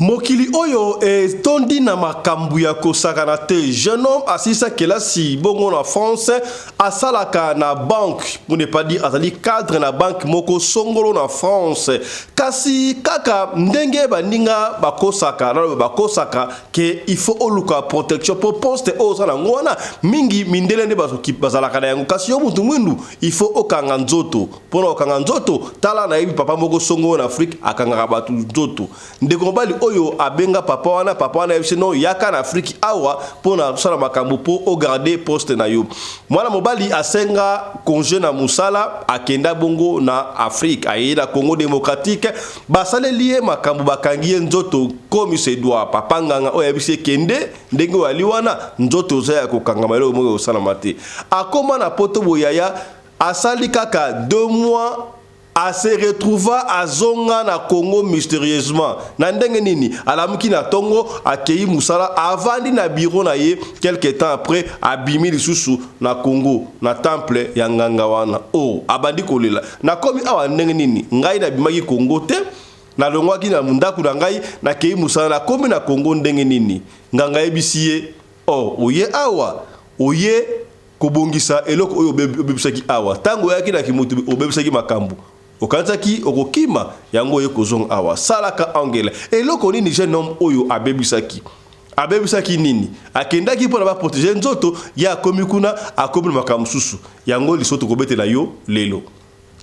Mokili oyo tondi na makambu ya kosakana te. Jeune homme asisa kelasi bongo na France asalaka na banque pour ne pas dire azali cadre na banque moko songolo na France. Kasi kaka ndenge baninga bakosaka na bakosaka ke il faut oluka protection pour poste o sala ngwana mingi mindele ne basoki bazalaka na yango kasi yo mutu mwindu il faut okanga nzoto pona okanga nzoto tala na yebi papa moko songolo na Afrique akanga batu nzoto ndeko bali oyo abenga papa wana yebiseno yaka na Afrique awa pona sala makambo po o garder poste na yo mwana mobali asenga congé na musala akenda bongo na Afrique ayeda Congo démocratique basale lié makambo bakangi nzoto comme se doit papa nganga oyo yebise kende ndenge wali wana nzoto oza kokanga malo mo osala mate akoma na poto boyaya asali kaka 2 mois a se retrouva à zonga na Congo mystérieusement na ndenge nini alamuki na tongo akei musala avandi na bureau na ye quelque temps après abimi lisusu na Congo na temple ya nganga wana abandi kolela na komi awa ndenge nini ngai na bimaki Congo te na longwaki na mundaku na ngai na kei musala na komi na Congo ndenge nini nganga yebisiye oye awa oye kobongisa eloko oyo obebisaki awa tango yaki na kimutu obebisaki makambu okanzaki okokima yango yekozong awa salaka angela eloko nini jeune homme oyo abebisaki nini akendaki pona ba protéger nzoto ya komikuna akomi makambu susu yango lisoto kobetela yo lelo.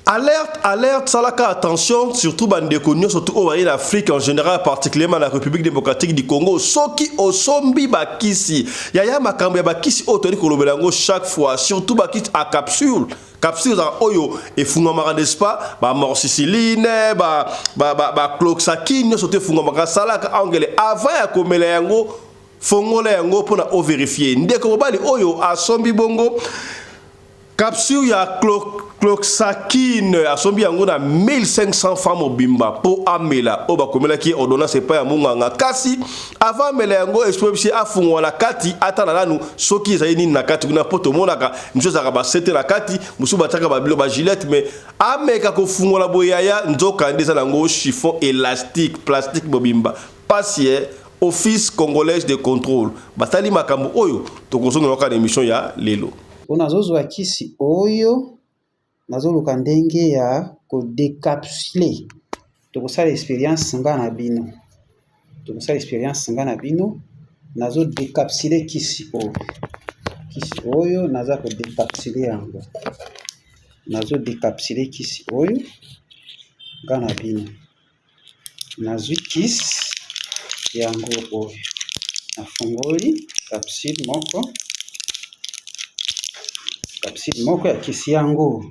Alerte, salaka attention, surtout bandeko nyo, surtout au en Afrique en général, particulièrement la République démocratique du Congo, soki osombi bakisi. Yaya makambo ya bakisi otoni kolobelango chaque fois, surtout bakisi à capsule. Capsule za oyo e fungama n'est-ce pas? Ba morciciline, ba cloxakine, surtout fungama salaka angele avant ya komela yango fongola yango pona o vérifier. Ndeko bali oyo asombi bongo capsule ya cloxakine asombi yango na 1500 femmes obimba po amela oba komela ki ordonnance pa ya munganga kasi avant mela yango espèce afungwa na kati atana nanu soki ezali na kati kuna poto monaka njoza ka ba sete na kati musuba taka ba bilo ba gilette mais ameka ko fungwa la boyaya nzoka ndeza nango chiffon élastique plastique bobimba passier office congolais de contrôle batali makambo oyo tokozongela ka émission ya lelo. Unazozwa kisi oyo nazoluka ndenge ya kodécapsuler tokosala expérience nga na bino nazo décapsuler kisi oyo naza ko décapsuler yango nazo décapsuler kisi oyo nga na bino nazwi kisi yango oyo nafungoli capsule moko ya kisi yango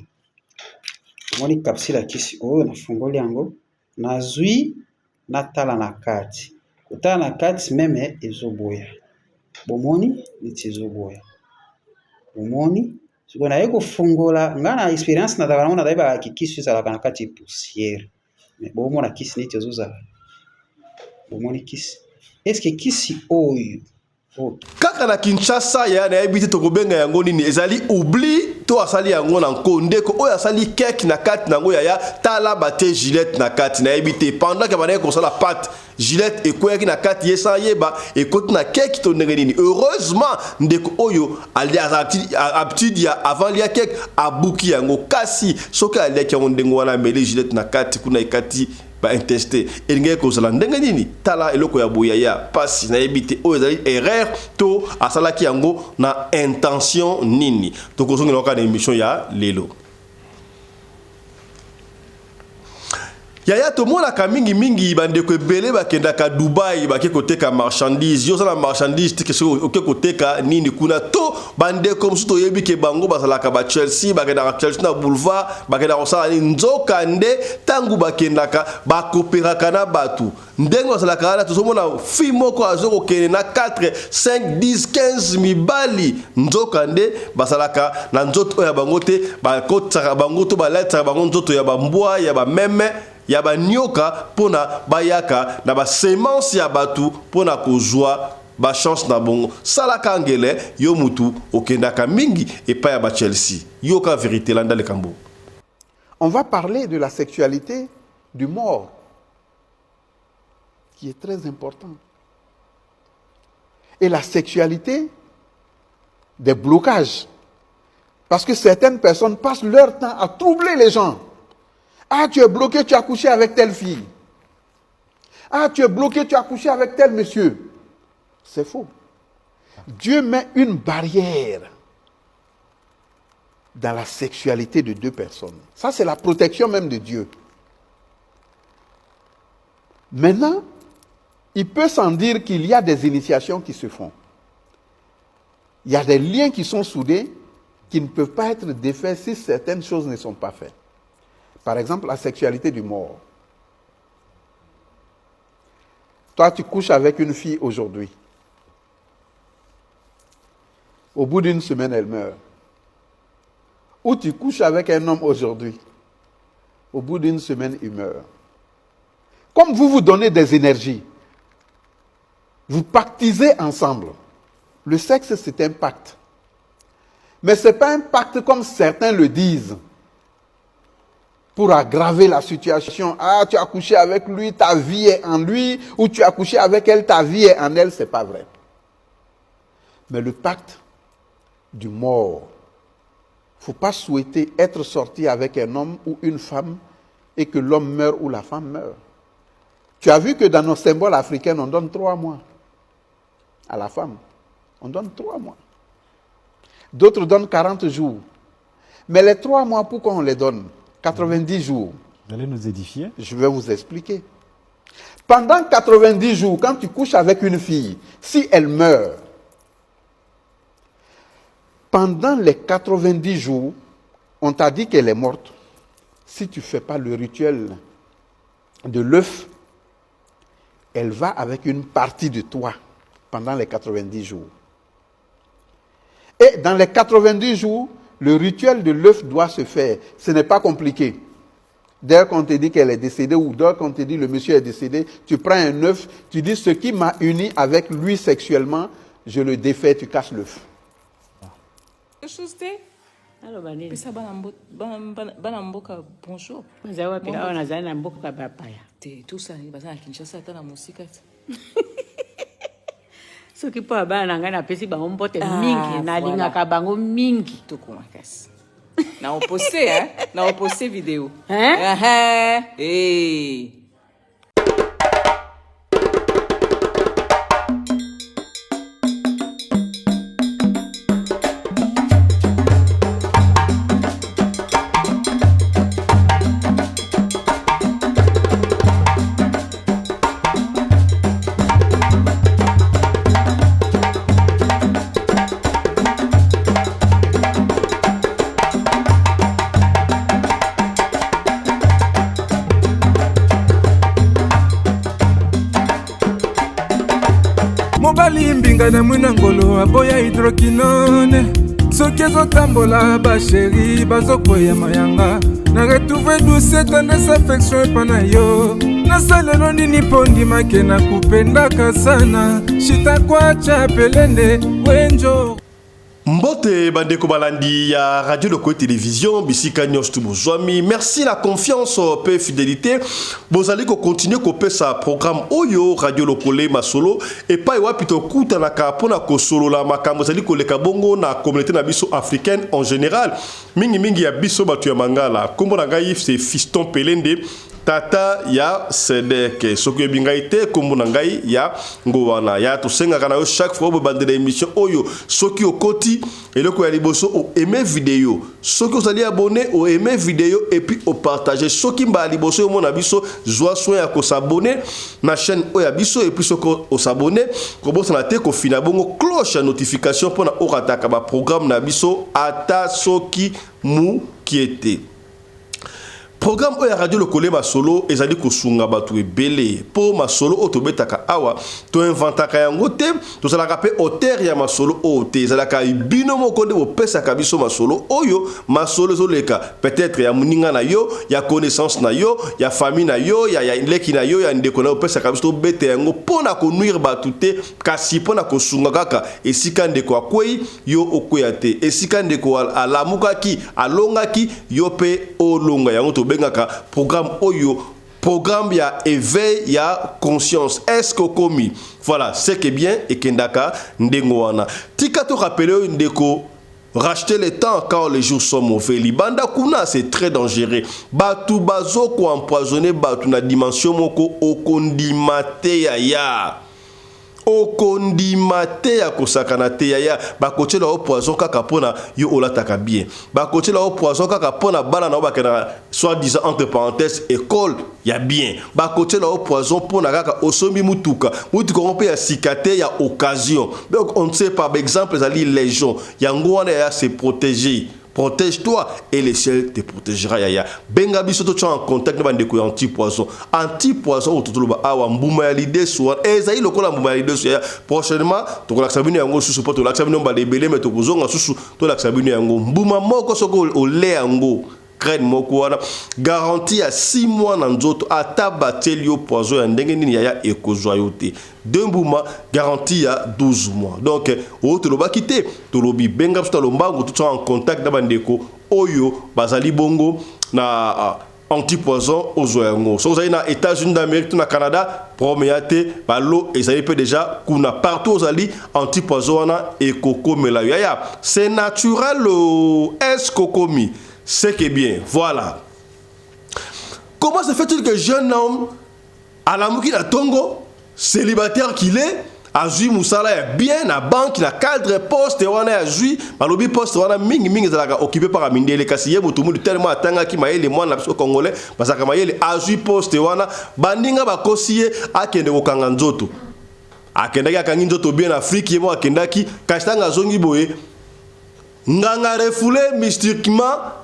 moni capsule ya kisi oyo nafungoli yango nazwi natala na kati kotala na kati meme ezoboya bomoni niti ezoboya bomoni siko naye kofungola nga na expérience na takala mona daiba kisi ezalaka na kati poussière mais bomona kisi niti ezozala bomoni kisi est-ce que kisi oyo kaka na Kinshasa ya na yebite tokobenga yango nini ezali oubli to asali yango na nkondeko oyo asali kek na kati nango ya tala bate gilette na kati na yebite pendant que banaye kosala pâte gilette ekweki na kati yesa yeba ekoti na kek to ndenge nini heureusement ndeko oyo ali aptitude ya avant lia kek abuki yango kasi soki ali yango ndengo wana mele gilette na kati kuna ekati ba intesté engé kozala ndenge nini tala eloko ya boya ya pasi na ebité o ezali erreur to asalaki yango na intention nini to kozongela ka na émission ya lelo yaya to mona ka mingi bandeko ebele bakendaka Dubai bake koteka marchandise yo sala marchandise tike oke koteka nini kuna to bandeko msuto yebi ke bango basalaka ba Chelsea bakendaka Chelsea na boulevard bakendaka sala ni nzoka nde tangu bakendaka bakoperaka na batu ndengo basalaka na tozomona fi moko azoko kene na 4 5 10 15 mibali nzoka nde basalaka na nzoto ya bango te bakotaka bango to baletaka bango nzoto ya bambwa ya bameme ya ba nyoka pona bayaka na ba semence ya batu pona kozwa ba chance na bongo salaka angele yo mutu okendaka mingi epa ya ba Chelsea yoka vérité landa le kambo. On va parler de la sexualité du mort. qui est très important. Et la sexualité, des blocages. Parce que certaines personnes passent leur temps à troubler les gens. Ah, tu es bloqué, tu as couché avec telle fille. Ah, tu es bloqué, tu as couché avec tel monsieur. C'est faux. Dieu met une barrière dans la sexualité de deux personnes. Ça, c'est la protection même de Dieu. Maintenant, il peut sans dire qu'il y a des initiations qui se font. Il y a des liens qui sont soudés qui ne peuvent pas être défaits si certaines choses ne sont pas faites. Par exemple, la sexualité du mort. Toi, tu couches avec une fille aujourd'hui. Au bout d'une semaine, elle meurt. Ou tu couches avec un homme aujourd'hui. Au bout d'une semaine, il meurt. Comme vous vous donnez des énergies, vous pactisez ensemble. Le sexe, c'est un pacte. Mais ce n'est pas un pacte comme certains le disent. Pour aggraver la situation. Ah, tu as couché avec lui, ta vie est en lui. Ou tu as couché avec elle, ta vie est en elle. Ce n'est pas vrai. Mais le pacte du mort. Il ne faut pas souhaiter être sorti avec un homme ou une femme et que l'homme meure ou la femme meure. Tu as vu que dans nos symboles africains, on donne 3 mois à la femme. On donne 3 mois. D'autres donnent 40 jours. Mais les 3 mois, pourquoi on les donne 90 jours. Vous allez nous édifier? Je vais vous expliquer. Pendant 90 jours, quand tu couches avec une fille, si elle meurt, pendant les 90 jours, on t'a dit qu'elle est morte. Si tu ne fais pas le rituel de l'œuf, elle va avec une partie de toi pendant les 90 jours. Et dans les 90 jours, le rituel de l'œuf doit se faire. Ce n'est pas compliqué. Dès qu'on te dit qu'elle est décédée ou dès qu'on te dit le monsieur est décédé, tu prends un œuf, tu dis ce qui m'a uni avec lui sexuellement, je le défais, tu casses l'œuf. Alors, bonjour. Tout ça, Kinshasa, Ce qui peut avoir un peu de mingi, na linga kabango mingi. Tout comme casse. Na opposé, hein? Na opposé vidéo. Hein? Hey. Mbinga na mwina ngolo aboya hydroquinone soki ezotambola basheri bazokwea mayanga na retrouve douce tendresse affection epa na yo nasalelo nini mpo ndimake na kupendaka sana shitakwacha pelende wenjo Mbote bandeko balandi ya Radio Lokoe Télévision bisika nyos tu bozwami. Merci la confiance pe fidélité. Bozali ko continuer ko pesa programme oyo Radio Lokoe Masolo et pa wapi to kuta na ka pona ko solo la makambo zali ko leka bongo na communauté na biso africaine en général. Mingi ya biso batu ya mangala. Kombo na ngai c'est Fiston Pelende. Tata ya Sedeke soki ebingaite kombo na ngai ya ngowana ya to senga kana yo chaque fois bo bande d'émission oyo soki okoti eloko ya liboso o aimer vidéo soki osali abonné o aimer vidéo et puis o partager soki mba liboso yo mona biso zwa soin ya ko s'abonner na chaîne oya biso et puis soko o s'abonner ko bosa na te ko fina bongo cloche ya notification pona o rataka ba programme na biso ata soki mu kiete. Programme oya Radio Lokoe Masolo ezali kosunga batu ebele po masolo otobetaka awa to inventaka yango te to salaka pe auteur ya masolo ote ezalaka bino moko de opesa kabiso masolo oyo masolo zoleka peut-être ya muninga na yo ya connaissance na yo ya famille na yo ya leki na yo ya ndeko na opesa kabiso bete yango pona ko nuire batu te kasi pona kosunga kaka esika ndeko akwei yo okwea te esika ndeko alamukaki alongaki yo pe olonga yango to bengaka programme oyo programme ya éveil ya conscience. Est-ce que komi? Voilà, c'est que bien et kendaka ndengoana. Tika to rappeler ndeko. Racheter le temps quand les jours sont mauvais. Libanda kuna c'est très dangereux. Batu bazo ko empoisonner batu na dimension moko okondimate ya. Okondimate ya kosakana te ya. Bakoche la o poison kaka pona yo olataka bien. Bakoche la o poison kaka pona bana na bakena soit disant entre parenthèses école ya bien. Bakoche la o poison pona kaka osombi mutuka. Mutuka on peut ya sikate ya occasion. Donc on ne sait pas par exemple les légions. Yango wana ya se protéger. Protège-toi et le ciel te protégera yaya. Benga biso to en contact na bandeko anti-poison. Anti-poison ototoloba awa mbuma ya lide soa. Ezayi lokola mbuma ya lide soa. Prochainement, to ko laksa bino yango susu poto laksa bino balebele mais to kozonga susu to laksa bino yango. Mbuma moko soko ole yango. Crème moko wana garantie à 6 mois na nzoto ata batelio poison ya ndenge nini yaya ekozwa yo te. Dembuma garantie à 12 mois. Donc o loba kité to lobi benga to lombango tout en contact na bandeko oyo bazali bongo na anti-poison ozoyango. So vous na États-Unis d'Amérique na Canada proméate balo ezali pe déjà kuna partout ozali anti-poison wana ekoko mela yaya. C'est naturel est kokomi. C'est que bien, voilà. Comment se fait-il que jeune homme, à la mouki na Tongo, célibataire qu'il est, a joué Moussala bien, à banque, na cadre poste, on a joué, malobi poste, on a ming occupé par Aminde, les cassiers, tout le monde tellement attendu qui m'a les moines au Congolais, parce que m'a a joué poste, on a bandinga ba kosiye a kende ko kanganzoto. A kende ka kanginzoto bien Afrique, yemo a kendaki, kastanga zongi boye. Nganga refoulé mystiquement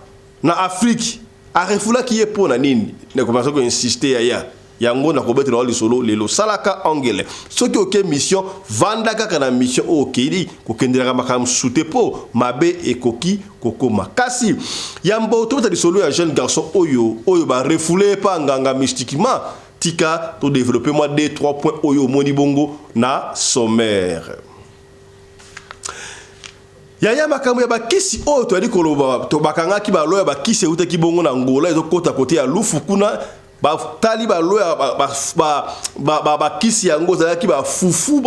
na Afrique a refoula qui est pour na nini ne commence à insister ya yango na kobetre le solo lelo salaka angele ce qui OK mission vandaka kana mission okeli ko kendera makam soute po mabe ekoki koko makasi yambo to ta solo ya jeune garçon oyo ba refoulé pa nganga mystiquement tika to développer moi 2-3 points oyo moni bongo na sommaire. Yaya makambo ya bakisi oyo to ali koloba to bakanga ki ba loya bakisi uta ki bongo na Angola ezo kota côté ya lufu kuna ba tali ba loya bakisi yango za ki ba fufu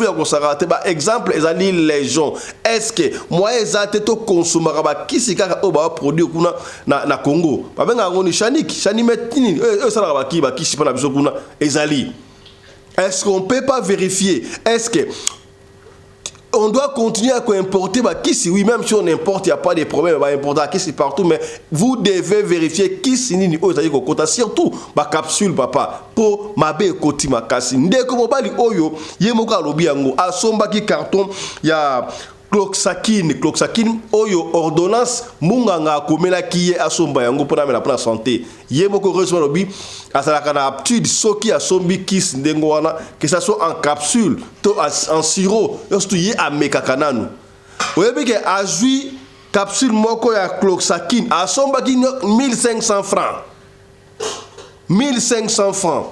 ya kosarate ba exemple ezali légion. Est-ce que moi ezate to consommer bakisi kaka o ba produit kuna na Congo ba benga ngoni shani metini sala bakisi pa na biso kuna ezali. Est-ce qu'on peut pas vérifier? Est-ce que on doit continuer à importer qui si oui, même si on importe, il n'y a pas de problème, on va importer qui si partout, mais vous devez vérifier qui si ni surtout ma capsule papa pour ma be koti makasi ndeko mobali oyo yemoka lobi yango asomba ki carton ya cloxakine oyo ordonnance munganga akomela kiye asomba yango pona mela pona santé yemoko heureusement lobi asalaka na aptitude soki asombi kis ndengo wana que ça soit en capsule to en sirop surtout ye amekaka nanu oyebi ke azui capsule moko ya cloxakine asomba ki 1500 francs 1500 francs.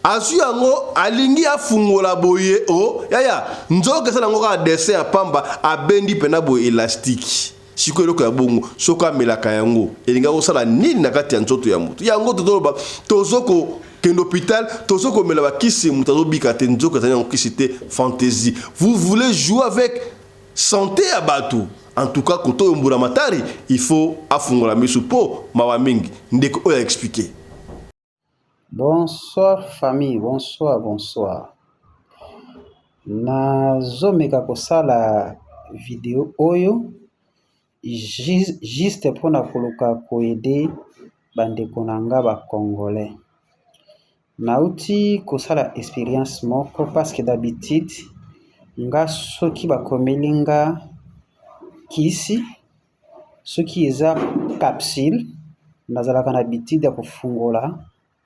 Azu yango alingi afungola boye o yaya nzoka sana ngo ka dessin apamba abendi pena boye élastique siko eloko ya bongo soko amelaka yango elinga kosala nini na kati ya nzoto ya mutu yango totoloba tozoko kende hôpital tozoko mela bakisi mutu azobika te nzoka zanya nkisite fantaisie. Vous voulez jouer avec santé ya bato en tout cas koto yombula matari il faut afungola misu po mawa mingi ndeko oya expliquer. Bonsoir famille, bonsoir. Nazomeka kosala vidéo oyo juste pona koluka koede bandeko nanga ba congolais. Nauti kosala expérience moko parce que d'habitude nga soki bakomelinga kisi soki eza capsule nazalaka na habitude ya kofungola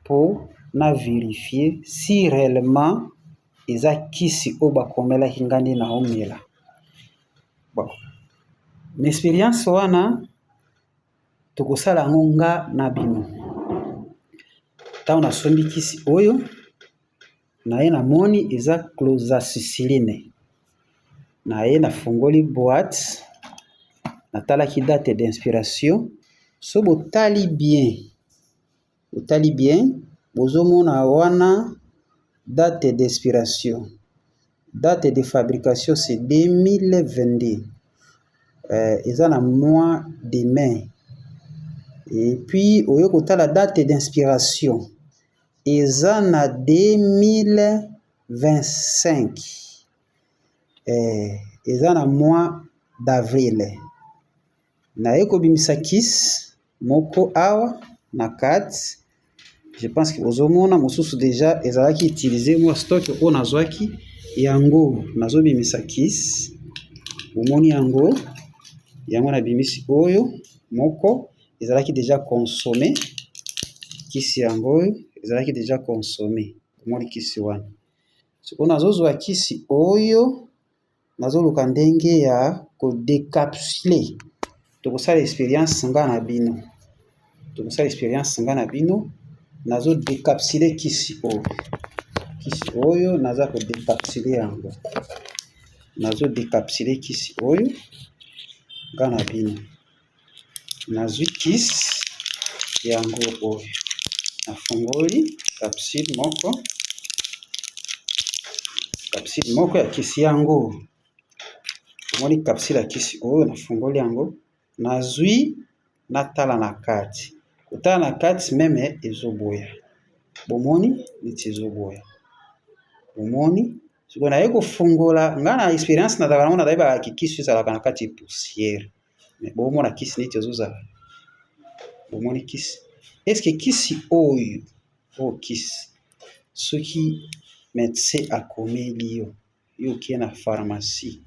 pour na vérifier si réellement eza kisi o bakomela kingandi na omela. Bon. L'expérience wana tokosala ngonga na bino. Taona sombi kisi oyo na ye na moni eza cloxacilline. Na ye na fungoli boîte na tala ki date d'inspiration so botali bien otali bien bozomona wana date d'expiration. Date de fabrication c'est 2022. Ils ont un mois de mai. Et puis, au lieu de la date d'inspiration, ils ont un 2025. Ils ont un mois d'avril. Na eko bimisakis, moko awa, na 4. Je pense que aux hommes, mosusu déjà, ils ont utilisé moi stock on a zwaki yango nazo bimisakis. Omoni yango na bimisi oyo moko ezalaki déjà consommé kisi yango ezalaki déjà consommé omoni kisi wana siko nazozwa kisi oyo nazoluka ndenge ya ko décapsuler tokosala expérience nga na bino nazo décapsuler kisi oyo naza ko décapsuler yango nazo décapsuler kisi oyo nga na bino nazwi kisi yango oyo nafungoli capsule moko ya kisi yango omoni capsule ya kisi oyo nafungoli yango nazwi natala na kati kotala na kati meme ezoboya bomoni neti ezoboya bomoni siko naye kofungola nga na expérience nazalaka nango nazali kisi ezalaka na kati poussière mais bomona kisi neti ezozala bomoni kisi est-ce kisi oyo kisi soki médecin akomeli yo okie na pharmacie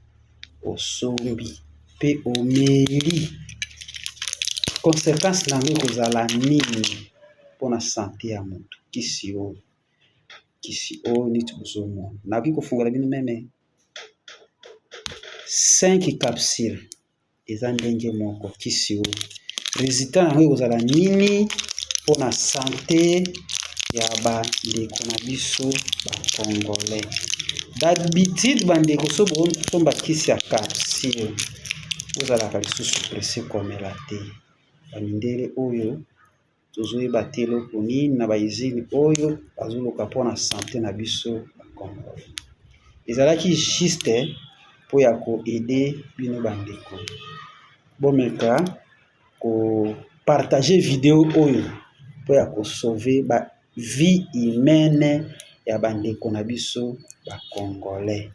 osombi pe omeli conséquence nango ekozala nini mpona santé ya moto kisi oyo neti bozomona nakoki kofungola bino meme 5 capsules eza ndenge moko kisi oyo résultat nango ekozala nini mpona santé ya bandeko na biso bacongolais. D'habitude bandeko so bosomba kisi ya capsule ozalaka lisusu presse komela te bamindele oyo tozoyeba te eloko nini na baizini oyo bazoluka mpona santé na biso bacongolais. Ezalaki juste mpo ya koede bino bandeko bomeka kopartage video oyo mpo ya kosauve vie humaine ya bandeko na biso bacongolais.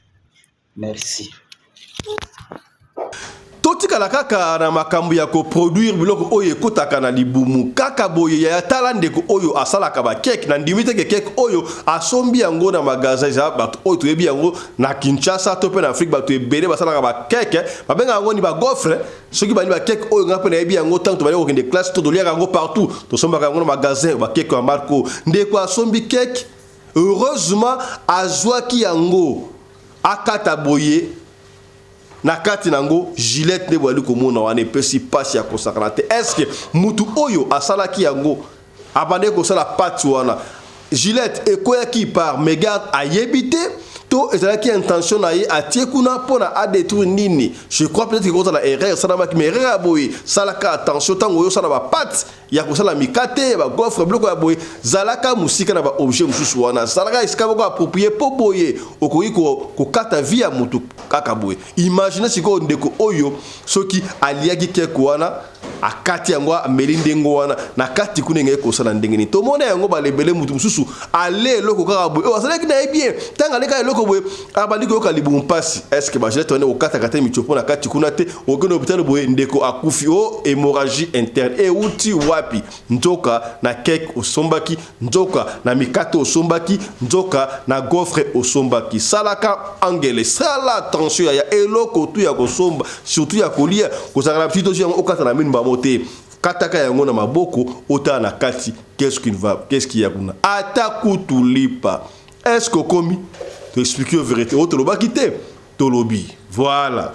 Merci. Totikala kaka na makambo ya ko produire biloko oyo ekotaka na libumu kaka boye ya tala ndeko oyo asalaka ba cake na ndimite ke cake oyo asombi yango na magasin za bato oyo toyebi yango na Kinshasa to pe na Afrique bato ebele basalaka ba cake babenga yango ni ba gaufre soki bali ba cake oyo ngape na yebi yango tant to bali ko kende classe to dolia yango partout to sombaka yango na magasin ba cake ya Marco ndeko asombi cake heureusement azwaki yango akata boye na kati nango Gillette ne bwali komona wana pesi pasi ya kosakana te. Est-ce que mutu oyo asalaki yango abande ko sala pati wana Gillette ekoyaki par mégarde ayebite to ezalaki intention na ye atie kuna pona a détruire nini. Je crois peut-être que quand la erreur ça na ma mais erreur boy salaka attention tango yo sala ba pati ya kosala mikate ba gaufre bloko ya boy zalaka musika na ba objet mususu wana salaka iska boko approprié po boye okoki ko kata via mutu kaka boy. Imaginez siko ndeko oyo soki aliaki keko wana akati yango melinde ngo wana na kati kunenge ko sala ndenge ni to mona yango ba lebele mutu mususu ale loko kaka boy o salaki na bien tanga leka loko boy abandi ko kalibu mpasi. Est-ce que ba jete wana okata kata michopo na kati kuna te okeno hôpital boy ndeko akufi o hémorragie interne e uti wapi nzoka na cake osombaki nzoka na mikato osombaki nzoka na gaufre osombaki salaka angele sala attention ya eloko tu ya kosomba surtout ya kolia kozanga petito yango okata na minu bamote kataka yango na maboko ota na kati qu'est-ce qui y a kuna ata kutulipa. Est-ce que komi te expliquer la vérité autre loba kité tolobi voilà.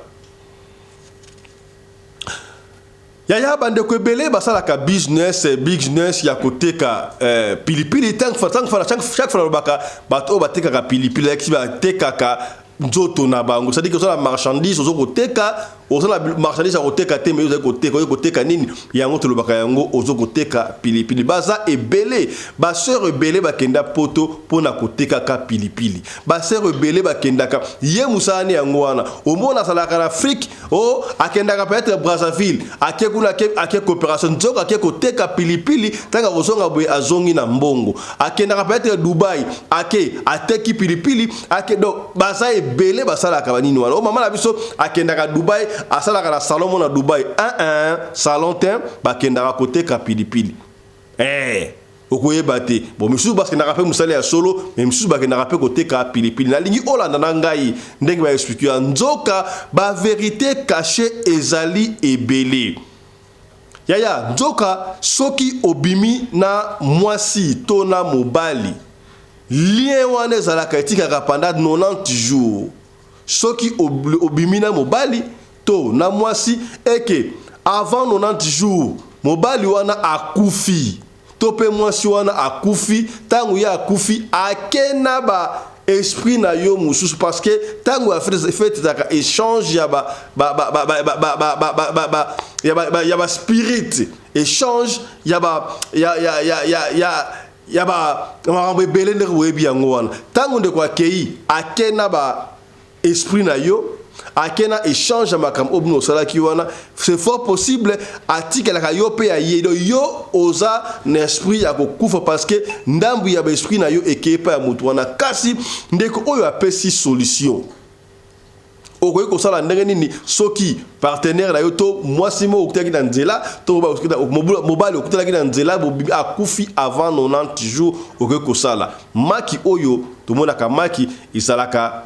Yaya bande ko belé basalaka business ya côté ka pilipili chaque fois baka bato bateka ka pilipili ki ba tekaka nzoto na bango c'est-à-dire que la marchandise ozo koteka ozala marchandise ya koteka te mais ozali koteka nini yango tolobaka yango ozo koteka pilipili baza ebele baseur ebele bakenda poto pona koteka ka pilipili baseur ebele bakendaka ye musani yango wana omona salaka na Afrique o akendaka peut-être Brazzaville akekuna ake coopération nzoka ake koteka pilipili tanga kozonga boye azongi na mbongo akendaka peut-être Dubai ake ateki pilipili ake do baza ebele basalaka banini wana o mama na biso akendaka Dubai asalaka na salon na Dubai salon ten bakendaka koteka pilipili okoyeba te bon misusu parce que na rappel musala ya solo mais misusu bakendaka pe koteka pilipili nalingi olanda na ngai ndenge ba expliquer nzoka ba vérité cachée ezali ebele yaya nzoka soki obimi na mwasi to na mobali lien wana ezalaka etikaka pendant 90 jours soki obimi na mobali to na mwasi eke avant 90 jours mobali wana akufi to pe mwasi wana akufi tangu ya akufi akena ba esprit na yo mususu parce que tangu a fait zaka échange ya ba spirit échange ya ba marambo ebele ndenge boyebi yango wana tangu ndeko akei akena ba esprit na yo akena échange makambo obino osalaki wana c'est fort possible atikelaka yo pe ya ye yo oza na esprit ya kokufa parce que ndambu ya ba esprit na yo ekeye pa ya motu wana kasi ndeko oyo apesi solution okoki kosala ndenge nini soki partenaire na yo to mwasi mo okutelaki na nzela to mobali okutelaki na nzela bobibi akufi avant 90 jours okoki kosala maki oyo tomonaka maki isalaka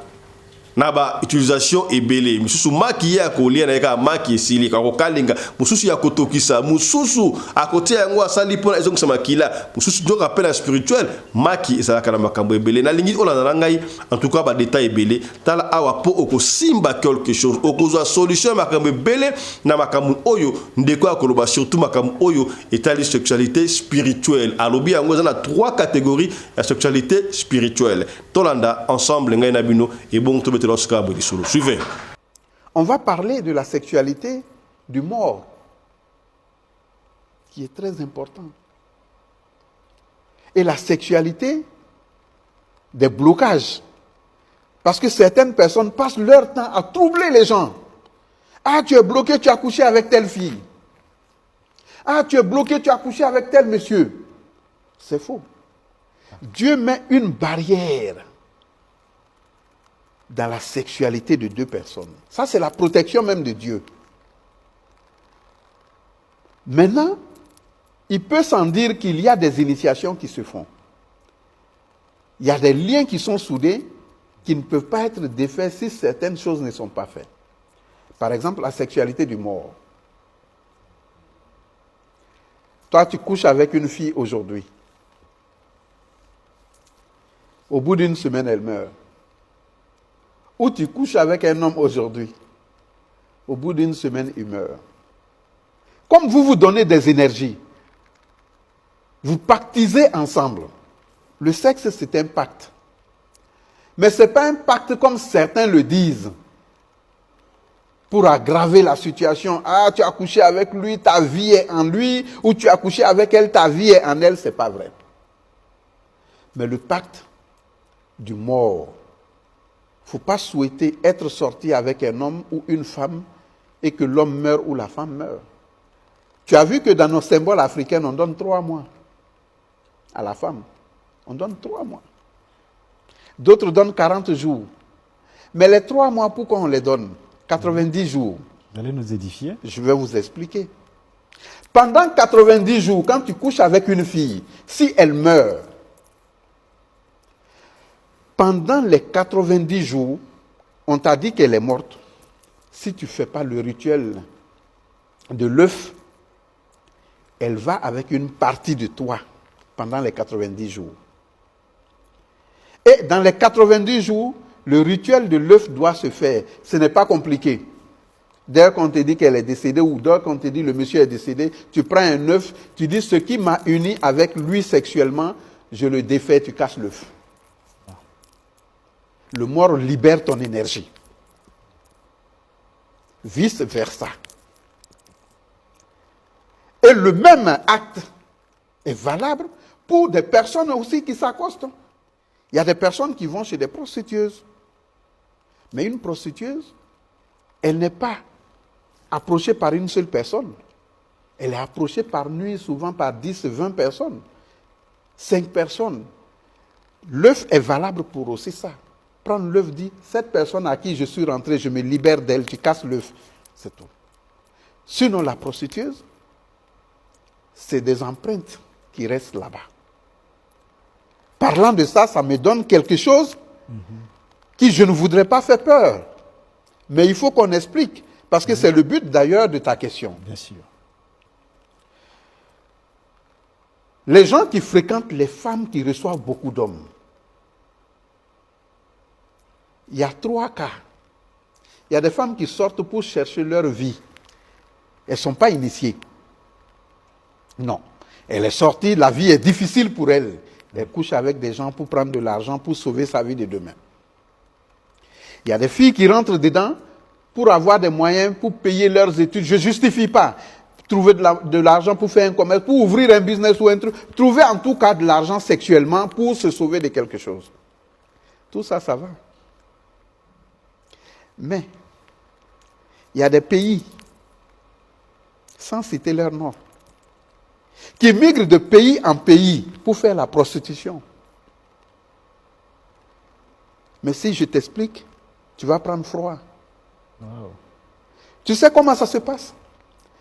na ba utilisation ebele mususu maki ya kolia na yaka maki esili ka kokalinga mususu ya kotokisa mususu akotia yango asali pona ezongo sama kila mususu donc appel spirituel maki esalaka na makambo ebele na lingi olanda na ngai en tout cas ba détail ebele tala awa po okosimba quelque chose okozwa solution makambo ebele na makambo oyo ndeko akoloba surtout makambo oyo etali sexualité spirituelle alobi yango na 3 catégories ya sexualité spirituelle tolanda ensemble ngai na bino et bon to suivez. On va parler de la sexualité du mort, qui est très important. Et la sexualité des blocages. Parce que certaines personnes passent leur temps à troubler les gens. Ah, tu es bloqué, tu as couché avec telle fille. Ah, tu es bloqué, tu as couché avec tel monsieur. C'est faux. Dieu met une barrière dans la sexualité de deux personnes. Ça, c'est la protection même de Dieu. Maintenant, il peut sans dire qu'il y a des initiations qui se font. Il y a des liens qui sont soudés qui ne peuvent pas être défaits si certaines choses ne sont pas faites. Par exemple, la sexualité du mort. Toi, tu couches avec une fille aujourd'hui. Au bout d'une semaine, elle meurt. Ou tu couches avec un homme aujourd'hui. Au bout d'une semaine, il meurt. Comme vous vous donnez des énergies, vous pactisez ensemble. Le sexe, c'est un pacte. Mais ce n'est pas un pacte comme certains le disent, pour aggraver la situation. Ah, tu as couché avec lui, ta vie est en lui, ou tu as couché avec elle, ta vie est en elle. Ce n'est pas vrai. Mais le pacte du mort, il ne faut pas souhaiter être sorti avec un homme ou une femme et que l'homme meure ou la femme meure. Tu as vu que dans nos symboles africains, on donne 3 mois à la femme. On donne 3 mois. D'autres donnent 40 jours. Mais les 3 mois, pourquoi on les donne 90 jours. Vous allez nous édifier? Je vais vous expliquer. Pendant 90 jours, quand tu couches avec une fille, si elle meurt, pendant les 90 jours, on t'a dit qu'elle est morte. Si tu ne fais pas le rituel de l'œuf, elle va avec une partie de toi pendant les 90 jours. Et dans les 90 jours, le rituel de l'œuf doit se faire. Ce n'est pas compliqué. Dès qu'on te dit qu'elle est décédée ou dès qu'on te dit le monsieur est décédé, tu prends un œuf, tu dis ce qui m'a uni avec lui sexuellement, je le défais, tu casses l'œuf. Le mort libère ton énergie. vice-versa. Et le même acte est valable pour des personnes aussi qui s'accostent. Il y a des personnes qui vont chez des prostitueuses. Mais une prostitueuse, elle n'est pas approchée par une seule personne. Elle est approchée par nuit, souvent par 10, 20 personnes. 5 personnes. L'œuf est valable pour aussi ça. Prendre l'œuf, dit, cette personne à qui je suis rentré, je me libère d'elle, tu casses l'œuf. C'est tout. Sinon, la prostitueuse, c'est des empreintes qui restent là-bas. Parlant de ça, ça me donne quelque chose qui je ne voudrais pas faire peur. Mais il faut qu'on explique, parce que c'est le but d'ailleurs de ta question. Bien sûr. Les gens qui fréquentent les femmes qui reçoivent beaucoup d'hommes, il y a 3 cas. Il y a des femmes qui sortent pour chercher leur vie. Elles ne sont pas initiées. Non. Elle est sortie, la vie est difficile pour elle. Elle couche avec des gens pour prendre de l'argent, pour sauver sa vie de demain. Il y a des filles qui rentrent dedans pour avoir des moyens, pour payer leurs études. Je ne justifie pas. Trouver de l'argent pour faire un commerce, pour ouvrir un business ou un truc. Trouver en tout cas de l'argent sexuellement pour se sauver de quelque chose. Tout ça, ça va. Mais, il y a des pays, sans citer leur nom, qui migrent de pays en pays pour faire la prostitution. Mais si je t'explique, tu vas prendre froid. Wow. Tu sais comment ça se passe?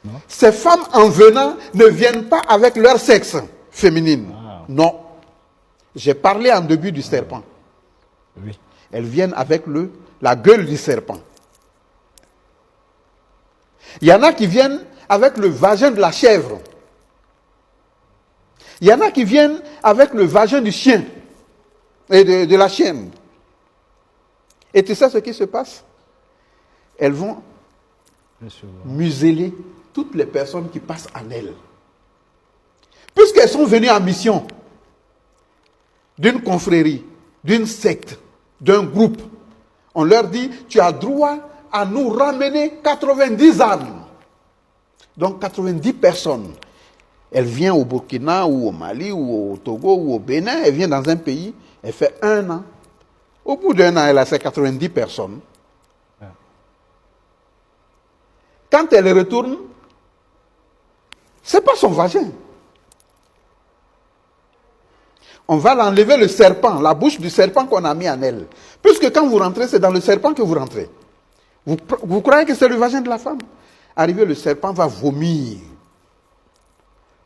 Non. Ces femmes en venant ne viennent pas avec leur sexe féminine. Wow. Non. J'ai parlé en début du serpent. Oui. Elles viennent avec la gueule du serpent. Il y en a qui viennent avec le vagin de la chèvre. Il y en a qui viennent avec le vagin du chien et de la chienne. Et tu sais ce qui se passe? Elles vont museler toutes les personnes qui passent en elles. Puisqu'elles sont venues en mission d'une confrérie, d'une secte, d'un groupe, on leur dit, tu as droit à nous ramener 90 âmes. Donc 90 personnes. Elle vient au Burkina ou au Mali ou au Togo ou au Bénin, elle vient dans un pays, elle fait 1 an. Au bout d'1 an, elle a ses 90 personnes. Quand elle retourne, ce n'est pas son vagin. On va l'enlever le serpent, la bouche du serpent qu'on a mis en elle. Puisque quand vous rentrez, c'est dans le serpent que vous rentrez. Vous croyez que c'est le vagin de la femme? Arrivé, le serpent va vomir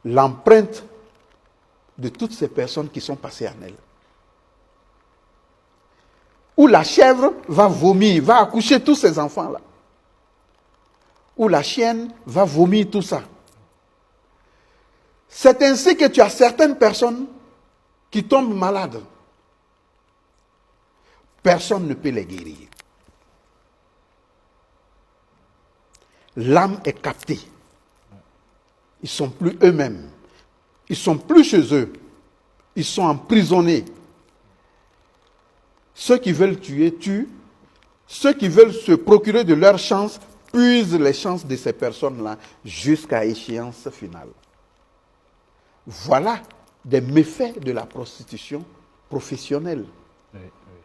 l'empreinte de toutes ces personnes qui sont passées en elle. Ou la chèvre va vomir, va accoucher tous ces enfants-là. Ou la chienne va vomir tout ça. C'est ainsi que tu as certaines personnes qui tombent malades. Personne ne peut les guérir. L'âme est captée. Ils ne sont plus eux-mêmes. Ils ne sont plus chez eux. Ils sont emprisonnés. Ceux qui veulent tuer, tuent. Ceux qui veulent se procurer de leur chance, puisent les chances de ces personnes-là jusqu'à échéance finale. Voilà des méfaits de la prostitution professionnelle. Oui, oui.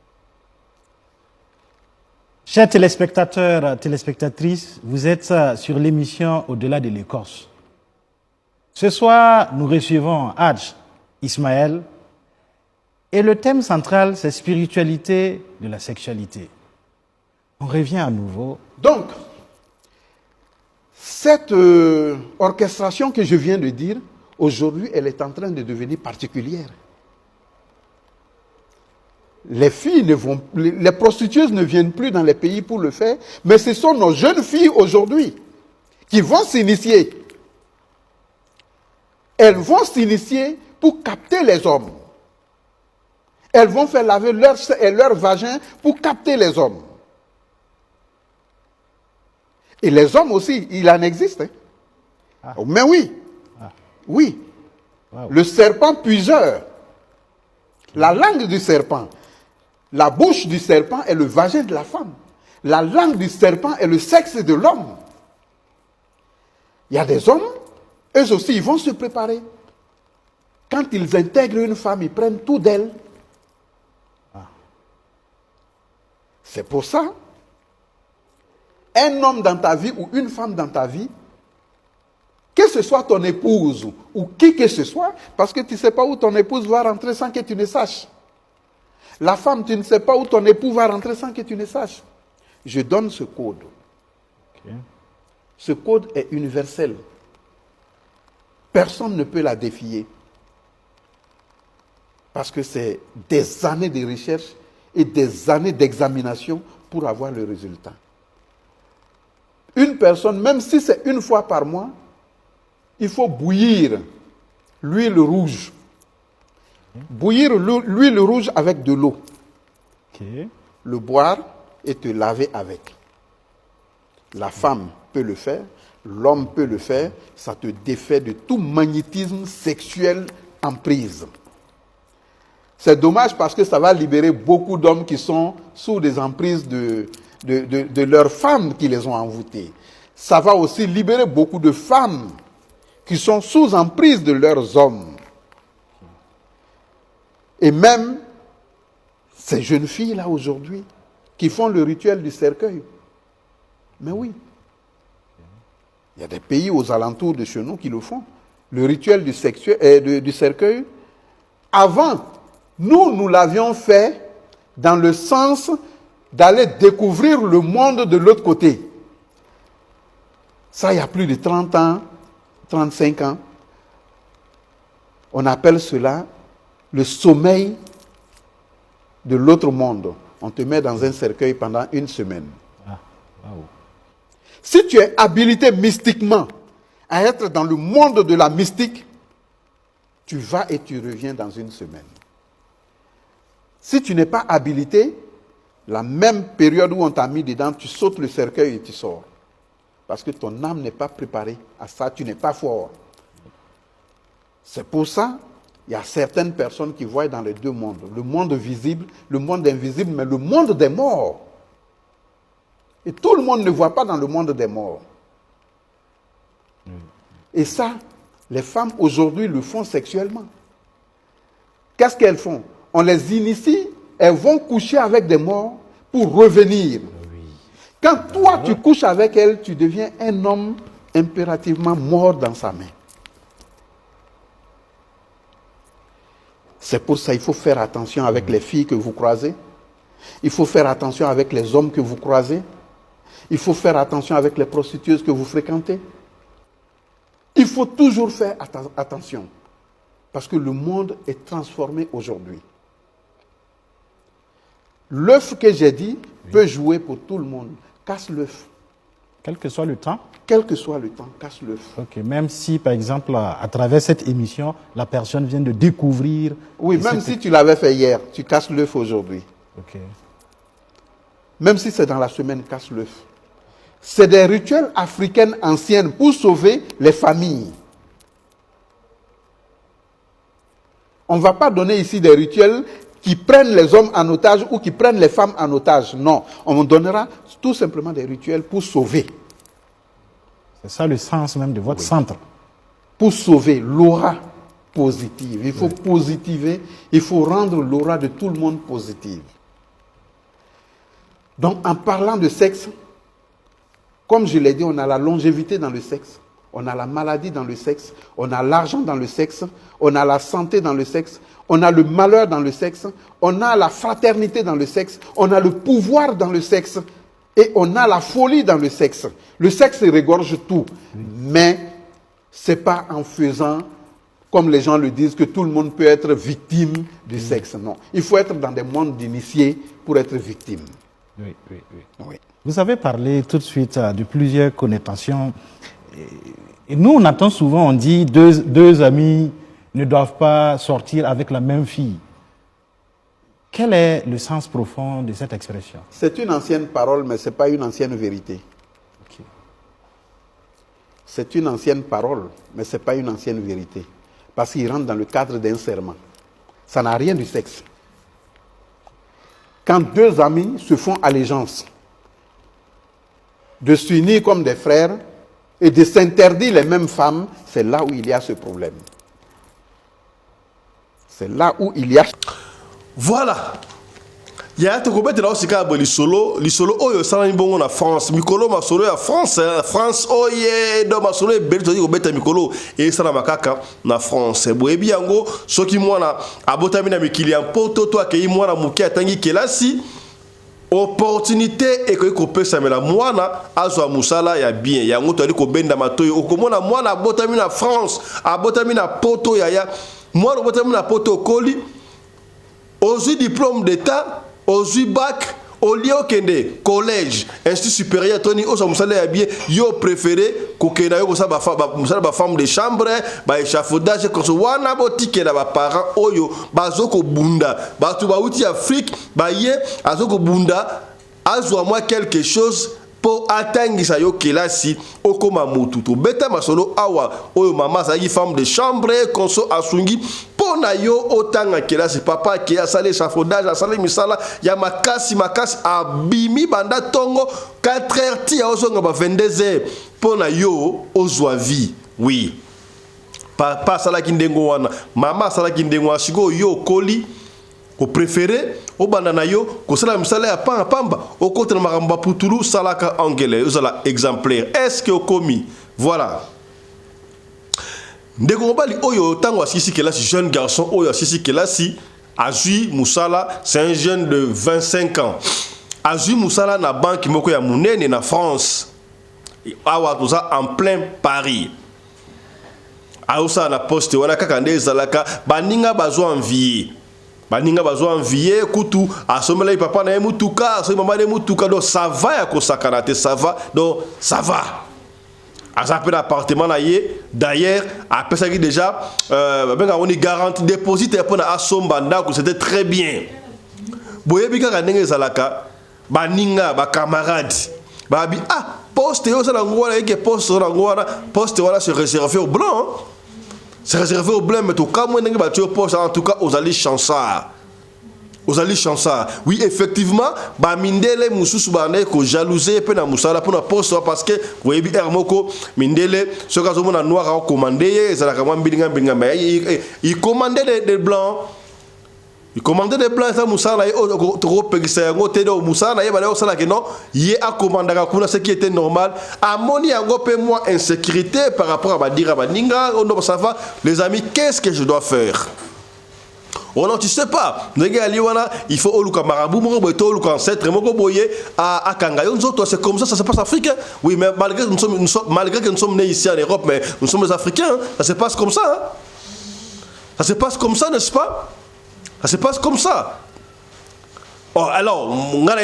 Chers téléspectateurs, téléspectatrices, vous êtes sur l'émission Au-delà de l'écorce. Ce soir, nous recevons Hadj Ismaël et le thème central, c'est spiritualité de la sexualité. On revient à nouveau. Donc, cette orchestration que je viens de dire, aujourd'hui, elle est en train de devenir particulière. Les filles ne vont, les prostituées ne viennent plus dans les pays pour le faire, mais ce sont nos jeunes filles aujourd'hui qui vont s'initier. Elles vont s'initier pour capter les hommes. Elles vont faire laver leur vagin pour capter les hommes. Et les hommes aussi, il en existe. Hein? Ah. Mais oui, oui. Wow. Le serpent puiseur, la langue du serpent, la bouche du serpent est le vagin de la femme. La langue du serpent est le sexe de l'homme. Il y a des hommes, eux aussi, ils vont se préparer. Quand ils intègrent une femme, ils prennent tout d'elle. C'est pour ça, un homme dans ta vie ou une femme dans ta vie, que ce soit ton épouse ou qui que ce soit, parce que tu ne sais pas où ton épouse va rentrer sans que tu ne saches. La femme, tu ne sais pas où ton époux va rentrer sans que tu ne saches. Je donne ce code. Okay. Ce code est universel. Personne ne peut la défier. Parce que c'est des années de recherche et des années d'examination pour avoir le résultat. Une personne, même si c'est une fois par mois, il faut bouillir l'huile rouge. Bouillir l'huile rouge avec de l'eau. Okay. Le boire et te laver avec. La femme peut le faire, l'homme peut le faire, ça te défait de tout magnétisme sexuel en prise. C'est dommage parce que ça va libérer beaucoup d'hommes qui sont sous des emprises de leurs femmes qui les ont envoûtés. Ça va aussi libérer beaucoup de femmes qui sont sous emprise de leurs hommes. Et même ces jeunes filles-là aujourd'hui qui font le rituel du cercueil. Mais oui. Il y a des pays aux alentours de chez nous qui le font. Le rituel du cercueil, avant, nous l'avions fait dans le sens d'aller découvrir le monde de l'autre côté. Ça, il y a plus de 30 ans, 35 ans. On appelle cela le sommeil de l'autre monde. On te met dans un cercueil pendant une semaine. Ah, wow. Si tu es habilité mystiquement à être dans le monde de la mystique, tu vas et tu reviens dans une semaine. Si tu n'es pas habilité, la même période où on t'a mis dedans, tu sautes le cercueil et tu sors. Parce que ton âme n'est pas préparée à ça, tu n'es pas fort. C'est pour ça, il y a certaines personnes qui voient dans les deux mondes. Le monde visible, le monde invisible, mais le monde des morts. Et tout le monde ne voit pas dans le monde des morts. Et ça, les femmes aujourd'hui le font sexuellement. Qu'est-ce qu'elles font? On les initie, elles vont coucher avec des morts pour revenir. Quand toi, tu couches avec elles, tu deviens un homme impérativement mort dans sa main. C'est pour ça qu'il faut faire attention avec les filles que vous croisez. Il faut faire attention avec les hommes que vous croisez. Il faut faire attention avec les prostituées que vous fréquentez. Il faut toujours faire attention. Parce que le monde est transformé aujourd'hui. L'œuf que j'ai dit peut jouer pour tout le monde. Casse l'œuf. Quel que soit le temps? Quel que soit le temps, casse l'œuf. Ok, même si, par exemple, à travers cette émission, la personne vient de découvrir... Oui, même si tu l'avais fait hier, tu casses l'œuf aujourd'hui. Ok. Même si c'est dans la semaine, casse l'œuf. C'est des rituels africains anciens pour sauver les familles. On ne va pas donner ici des rituels qui prennent les hommes en otage ou qui prennent les femmes en otage. Non, on donnera tout simplement des rituels pour sauver. C'est ça le sens même de votre centre. Pour sauver l'aura positive. Il faut positiver, il faut rendre l'aura de tout le monde positive. Donc en parlant de sexe, comme je l'ai dit, on a la longévité dans le sexe, on a la maladie dans le sexe, on a l'argent dans le sexe, on a la santé dans le sexe, on a le malheur dans le sexe, on a la fraternité dans le sexe, on a le pouvoir dans le sexe et on a la folie dans le sexe. Le sexe regorge tout, mais ce n'est pas en faisant, comme les gens le disent, que tout le monde peut être victime du sexe. Non, il faut être dans des mondes d'initiés pour être victime. Oui. Vous avez parlé tout de suite de plusieurs connotations. Et nous, on entend souvent, on dit deux amis ne doivent pas sortir avec la même fille. Quel est le sens profond de cette expression? C'est une ancienne parole, mais ce n'est pas une ancienne vérité. Okay. C'est une ancienne parole, mais ce n'est pas une ancienne vérité. Parce qu'il rentre dans le cadre d'un serment. Ça n'a rien du sexe. Quand deux amis se font allégeance, de s'unir comme des frères et de s'interdire les mêmes femmes, c'est là où il y a ce problème. C'est là où il y a... Voilà. Il y a un truc qui est lisolo oyo sala bongo na France mikolo masolo ya France France oye do masolo belto ko beta mikolo e sala makaka na France boyebi yango soki mwana abotami na mikili en poto to akei mwana muke atangi kelasi opportunité et que ko pesa mela mwana azwa musala ya bien yango to ali ko benda matoyo okomona mwana abotami na France abotami na poto ya mwana abotami na poto koli ozu diplôme d'état Ozu bac, au lieu kende collège, institut supérieur, Tony, au musala ya bien, yo préféré, kokena yo kosa ba femme de chambre, ba échafaudage, koso wana botike na ba parents oyo, bazoko bunda, ba tu ba uti Afrique, ba ye, azoko bunda, azwa moi quelque chose pour atteindre yo kelasi okoma mututu beta masolo awa oyo mama sa femme de chambre konso asungi pona yo otanga kelasi papa ki asale échafaudage asale misala ya makasi abimi banda tongo 4h ti ozonga ba 22h pona yo ozwa vie oui papa sala kindengo wana mama sala kindengo asiko yo koli au préféré au banana yo ko sala misala ya pamba au côté na maramba putulu salaka anglais uzala exemplaire est-ce que au commis voilà ndeko bali oyo tango asisi kelasi jeune garçon oyo asisi kelasi azui musala c'est un jeune de 25 ans azui musala na banque moko ya munene na France awa toza en plein Paris aosa na poste wana kaka nde zalaka baninga bazwa envier baninga bazwa envier kutu asomela papa na mutuka asomela mama na mutuka donc ça va ya kosakana te ça va donc ça va azapela appartement na ye d'ailleurs après ça déjà benga on est garantie déposite pour na asomba ndako c'était très bien boyebi kaka ndenge zalaka baninga ba camarades babi poste yo ça na ngwana yeke poste na ngwana poste wala se réservé aux blancs c'est réservé aux blancs mais tout cas moi ndenge ba tu poste en tout cas aux alliés chansards oui effectivement ba mindele mususu ba ndeko ko jalouser pe na musala pour na poste parce que boyebi hermoko mindele ce cas au na noir a commandé ça la kamwa mbilinga mais il commandait des blancs. Il commandait des blancs, ça musala et trop pegisa yango te do musala yeba le sala que non, yé a commandé kuna ce qui était normal. Amoni yango pe moi insécurité par rapport à badira baninga, on ça va les amis, qu'est-ce que je dois faire? Oh non, tu sais pas. Il faut oluka marabout, moko oluka ancêtre, moko boye à Kangayon, c'est comme ça se passe en Afrique. Oui, mais malgré que nous sommes nés ici en Europe, mais nous sommes des Africains, ça se passe comme ça. Hein? Ça se passe comme ça, n'est-ce pas? Ça se passe comme ça. Oh, alors, non, moi,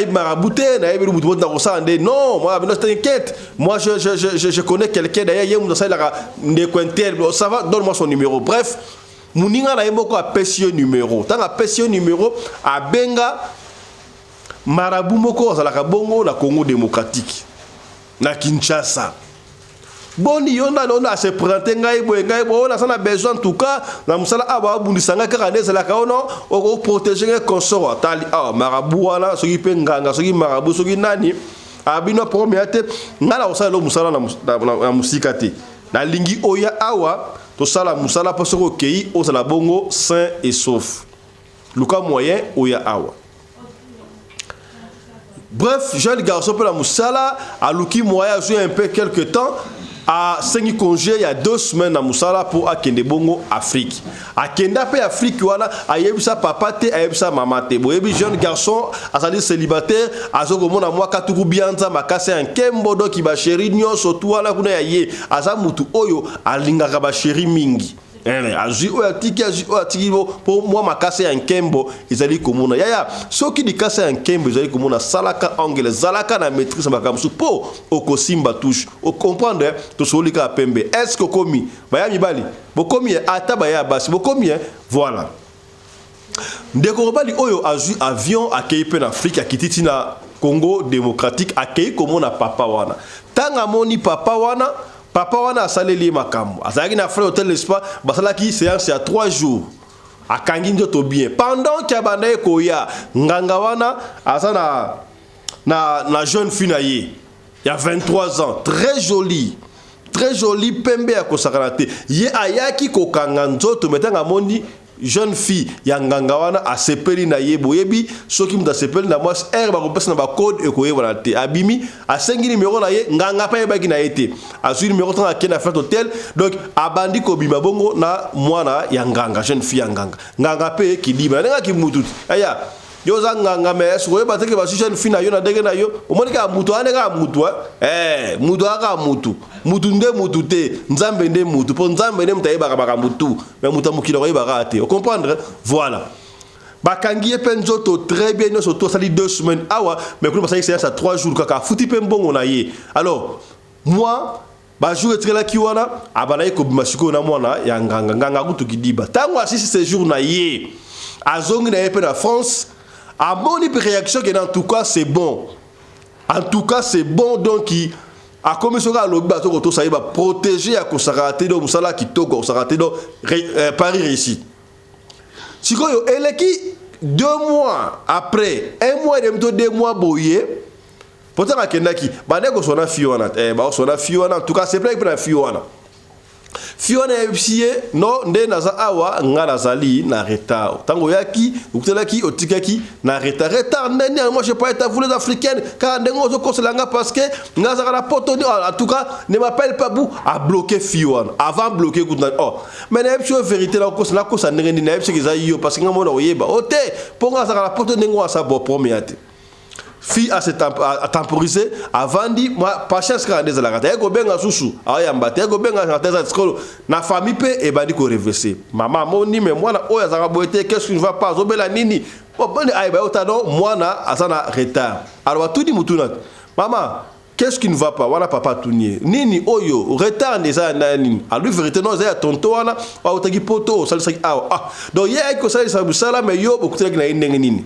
t'inquiète. Moi, je connais quelqu'un d'ailleurs, ça va, donne-moi son numéro. Bref, Mouninga na yemoko a pesio numéro. Tant a pesio numéro, a benga marabu moko azalaka bongo na Congo démocratique. Na Kinshasa. Boni yonda a se présenter ngai bo na sana besoin en tout cas na musala aba bundisanga kaka ndeza la kaono o protéger les consorts tali marabu wana soki pe nganga soki marabu soki nani abino premier te ngala osala lo musala na musika te na lingi oya awa to sala musala parce que kei osala bongo sain et sauf luka moyen oya awa. Bref, jeune garçon pour la musala a luki moyen a joué un peu quelque temps à 5 congés il y a 2 semaines à Moussala pour akende bongo Afrique. Akenda pe Afrique wana ayebisa papa te ayebisa mama te. Boyebi jeune garçon azali célibataire azoko mona mwa katuku bianza makase en kembo do ki ba chéri nyonso tu wana kuna ya ye aza mutu oyo alingaka ba chéri mingi. Azu oyo atiki pour moi makase en kembo ezali komona yaya soki dikase en kembo ezali komona salaka anglais zalaka na maîtrise makamsu po okosimba touche o comprendre to solika pembe est-ce que komi baya mibali bokomi ata baya basi bokomi voilà ndeko bali oyo azu avion akei pe na Afrique akititi na Congo démocratique akei komona papa wana tanga moni papa wana asaleli makambo azalaki na frère hôtel l'espace basalaki séance ya 3 jours akangi ndoto bien pendant que abanda koya nganga wana asa na jeune fille na ye Il y a 23 ans. Très joli. Très joli. Pembe ya kosakanate. Ye ayaki kokanganzo. To metanga mondi. Jeune fille. Yanganga wana. A sepeli na ye. Boyebi. Soki muta sepeli na mwasi. Ba kopesa na ba code. Eko ye wana te. Abimi. A sengi numéro na ye. Nganga pa ye baki na ye te. A sui numéro tanga ke na fête hôtel. Donc. Abandi ko bima bongo. Na mwana. Yanganga. Jeune fille yanganga. Nganga pe ki diba. Nenga ki mututi. Aya. Yo zanganga mais soye bateke ba jeune fille na yo na dege na yo omonika mutu aneka mutu mutu aka mutu nde mutu te nzambe nde mutu po nzambe nde mutaye baka mutu mais mutu mukilo ko baka te. Vous comprendre? Voilà. Bakangi penzoto très bien no surtout sali 2 semaines awa mais pour passer c'est 3 jours kaka futi pe mbongo na ye. Alors moi ba jour etrela ki wana abana ko bimasiko na mwana ya nganga kutu kidiba. Tango asisi séjour na ye. Azongi na ye pe na France. À mon réaction, en tout cas, c'est bon. En tout cas, c'est bon. Donc, a commission à l'objet ça va protéger à Kosarate, donc Moussala qui toque Kosarate, donc Paris réussi. Si vous avez 2 mois après, 1 mois et demi, 2 mois, boyé, pourtant, à Kenaki, on a Fiona, en tout cas, c'est plein de Fiona. Fiona epsie no nde naza awa nga nazali na retard tango yaki ukutelaki otikaki na retard nani moi je pas être voulu africaine car ndengo zo koselanga parce que nga za la poto en tout cas ne m'appelle pas bou à bloquer Fiona avant bloquer kutna mais na epsie vérité la kosa ndenge na epsie za yo parce que nga mona oyeba ote pour nga za la poto ndengo sa bo promiate fille à temporiser avant dit moi patience quand des la rata ego benga susu ayamba te ego benga rata skolo na famille pe e bandi ko reverser maman moni mais moi na oya za boité qu'est-ce qui ne va pas obela nini bon ay ba otano moi na asana retard alors tout dit mutuna maman qu'est-ce qui ne va pas wana papa tunier nini oyo retard des na nini a lui vérité non za tonto wana wa otaki poto salisa donc yé ko salisa busala mais yo beaucoup na ndenge nini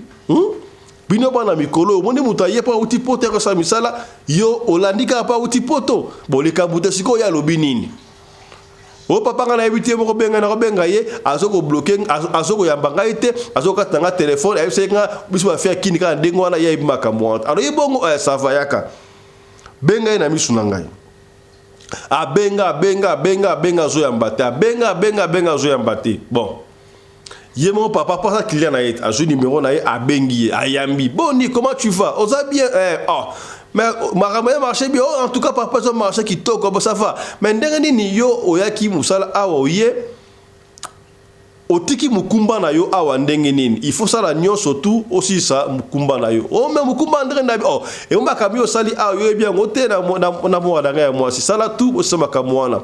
bino bana mikolo moni mutaye pa uti poto ko sa misala yo olandika pa uti poto boleka buta siko ya lobi nini o papa ngana ebité moko benga ye azoko bloquer azoko yambanga ite azoko tanga téléphone ay senga biso ba faire kini kana dengo wana ye bimaka mo alors yebongo ça va yaka benga na misu nangai a benga zo yambata benga zo yambati bon. Yé mon papa, pas ça client na yé, a joué numéro na yé, a bengi, a yambi. Boni, comment tu vas? On va bien, mais ma marché bien, en tout cas, papa, ça marché qui toque, comme ça va. Mais ndenge ni yo, oyaki musala awa oye, otiki mukumba na yo awa ndenge nini. Il faut ça la nyon surtout aussi ça mukumba na yo. Oh mais mukumba ndenge na yo. Et on m'a kamio sali awa yo bien ngote na mo adanga moi. Si ça la tout, aussi makamwana.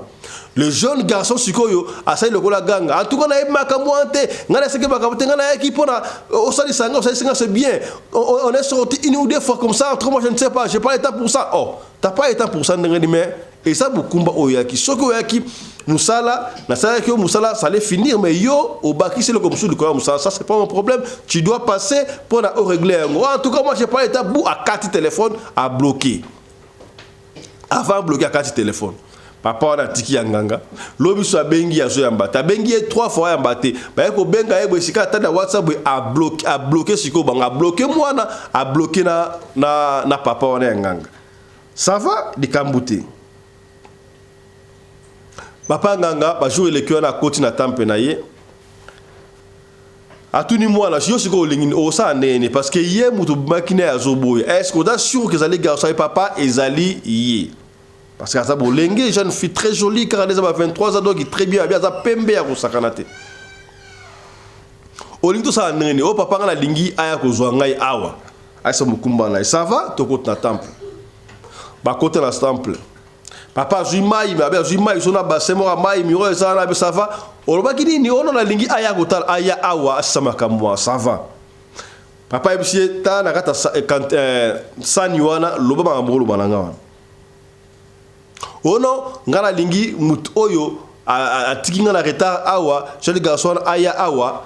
Le jeune garçon sikoyo asali lokola ganga en tout cas na makamwante ngana seke makamwante ngana équipe na osali sanga c'est bien on est sorti une ou deux fois comme ça entre moi je ne sais pas j'ai pas le temps pour ça t'as pas le temps pour ça ndenge mais et ça bukumba oyaki soko oyaki musala na sala que musala ça allait finir mais yo au baki c'est le comme sous quoi musala ça c'est pas mon problème tu dois passer pour na régler en tout cas moi j'ai pas le temps pour à 4 téléphones à bloquer avant bloquer à 4 téléphones. Papa na tiki ya nganga lobi so bengi ya zo yamba ta bengi 3 fois yamba te ba ko benga yebo sika ta na WhatsApp a bloquer siko banga bloquer mwana a bloquer na papa wana ya nganga ça va di kambuté papa nganga ba jour le kyo na koti na tampe na ye atuni mwana yo siko lingini o sa nene parce que ye mutu makine ya zo boy est-ce que tu es sûr que les garçons et papa ezali yé. Parce que ça bon lengue jeune fille très jolie car elle a 23 ans donc très bien ça pembe ya kosakanate. Olinto sa nene o papa ngala lingi aya ko zwa ngai awa. Aisa mukumba na ça va to côté na temple. Ba côté na temple. Papa zui mai sona basemo mai miro ça na ça va. Oloba kini ni ono na lingi aya ko tal aya awa asama kamwa ça va. Papa ebisi ta na kata quand saniwana loba ba mbolo bananga. Ono ngala lingi mut oyo a tiki ngala retard awa joli garçon aya awa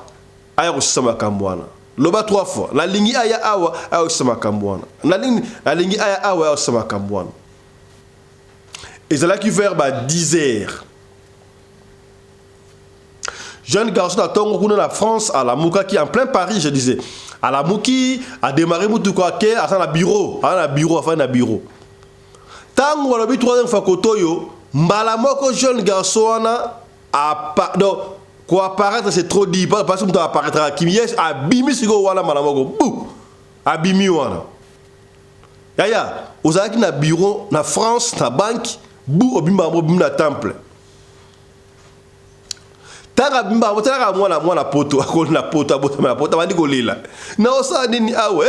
aya ko sama kambwana loba 3 fois la lingi aya awa aya ko sama kambwana la lingi aya awa aya ko sama kambwana et c'est là qui vers ba 10h jeune garçon à Tongo kuna la France à la Mouka qui en plein Paris je disais à la Mouki a démarré mutu quoi que à na bureau afin na bureau Tango walobi troisième fois kotoyo, mbala moko jeune garçon wana donc quoi apparaître c'est trop dit parce que doit apparaître à Kimiès abimi siko wana mbala moko bou abimi wana. Yaya, ozaki na bureau na France na banque bou obimba na temple. Tanga bimba botaka mwana poto akoli na poto abotama na poto bandi kolila. Na osa nini awe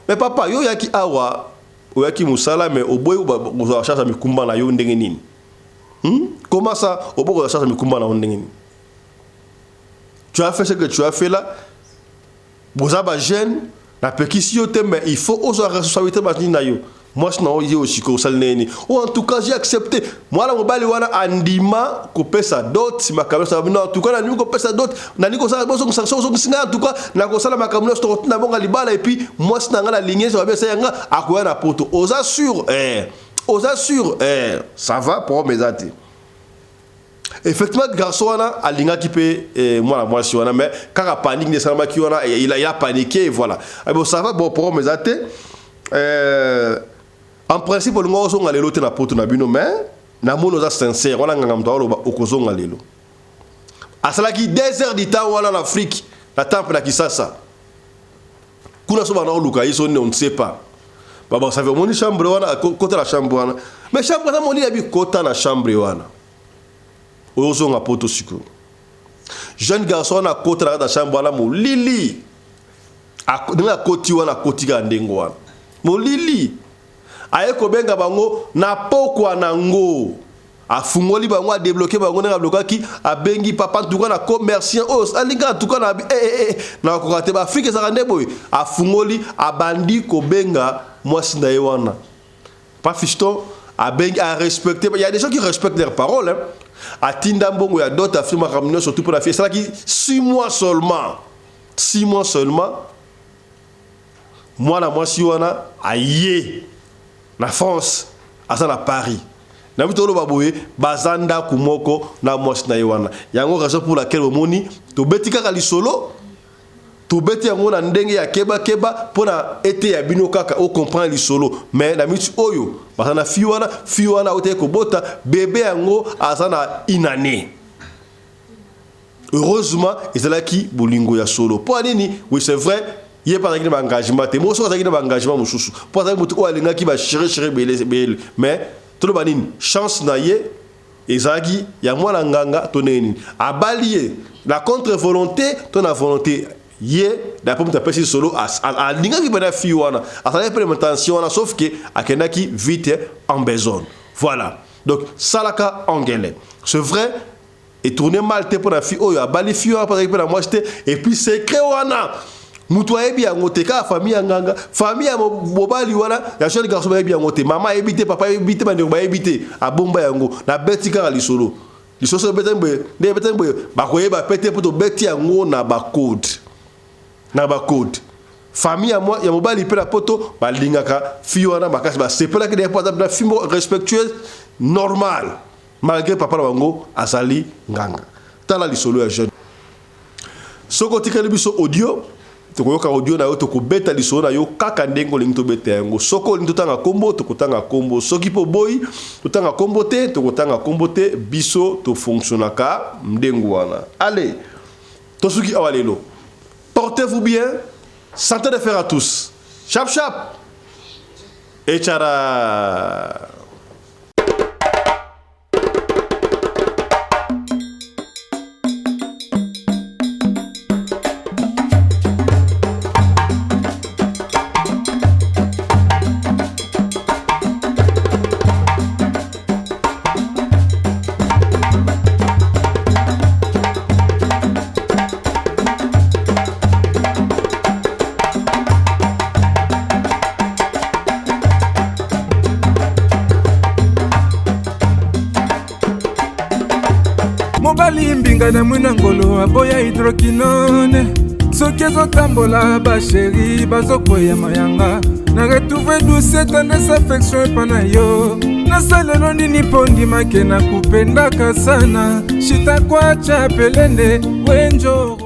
mais papa yo yaki awa oyaki musala mais oboy oza charge mikumba na yo ndenge nini? Comment ça oboy oza charge mikumba na ndenge nini? Tu as fait ce que tu as fait là. Boza ba jeune na pekisi yo te mais il faut oser responsabilité ba na yo. Moi je n'ai pas aussi que ça n'est ou en tout cas j'ai accepté moi la mobile wana andima couper sa dot si ma caméra ça en tout cas la nuit couper sa dot na ni ko ça bozo ça en tout cas na ko ça la ma caméra je na bonga libala et puis moi si na la ligne ça va bien ça yanga akoya na poto aux assure ça va pour mes amis. Effectivement garçon wana alinga qui peut moi si wana mais quand a panique nécessairement qui wana il a paniqué et voilà bon ça va bon pour mes amis. En principe, on a lelo te na poto na bino mais na mono za sincère on a ngam tawalo okozonga lelo. Asala ki 2 heures du temps wala en Afrique, la temple na Kisasa. Kuna so bana luka iso on ne sait pas. Baba ça veut moni chambre wana côté la chambre wana. Mais chambre na moni abi côté na chambre wana. Ozonga poto siko. Jeune garçon na côté na chambre wana mo lili. Na côté wana côté ga ndengo wana. Mo lili. Aye kobenga bango na pokwa nango afungoli bango a débloquer bango na bloquer ki abengi papa tuka na commerçant os alinga tuka na na ko kate ba fike sa kande boy afungoli abandi kobenga mwasi na yewana pas fiston abengi a respecter il y a des gens qui respectent leurs paroles hein. Atinda mbongo ya d'autres afirma ramener surtout pour la fille ça qui 6 mois seulement moi la mwasi wana aye na France asa na Paris na bitolo baboye bazanda kumoko na mwasi na yewana yango raison pour laquelle omoni to betika ka lisolo to beti yango na ndenge ya keba pona ete ya bino kaka o comprendre lisolo mais na mitu oyo bazana fiwana ote ko bota bébé yango asa na inane. Heureusement ezalaki bolingo ya solo po nini oui c'est vrai. Il n'y a pas d'engagement. Il y a pas d'engagement. Mais tout le monde chance naie ezaki ya mwana nganga toneni abalié la contre-volonté ton volonté yé d'après mon tapé solo à linga qui bana fiwana à sa implémentation sauf que akenaki vite en besoin. Voilà. Donc salaka angele. C'est vrai et tourner mal te pour la fille oyo abali fiwana pour la moi et puis secret wana mutu ayebi yango te ka famille nganga famille ya mobali wana ya jeune garçon ayebi yango te mama ayebi te papa ayebi te bandeko ayebi te abomba yango na beti kaka lisolo betembe ba koyeba pete poto beti yango na ba code famille ya moi ya mobali pe na poto balingaka fi wana makasi ba sepela ke des fois na fimo respectueuse normal malgré papa wango azali nganga tala lisolo ya jeune soko tikali biso audio tokoyoka audio na yo tokobeta lisolo na yo kaka ndengo lingi tobeta yango soko lingi totanga kombo tokotanga kombo soki po boyi totanga kombo te tokotanga kombo te biso to fonctionnaka ndengo wana. Allez tosuki awalelo portez-vous bien, santé de fer à tous, chap et tchara. mobali mbinga na mwina ngolo aboya hydroquinone soki ezotambola basheri bazokoya mayanga na retrouve douce tendresse affection epa na yo nasalelo nini mpo ndimake na kupendaka sana shitakwacha pelende wenjo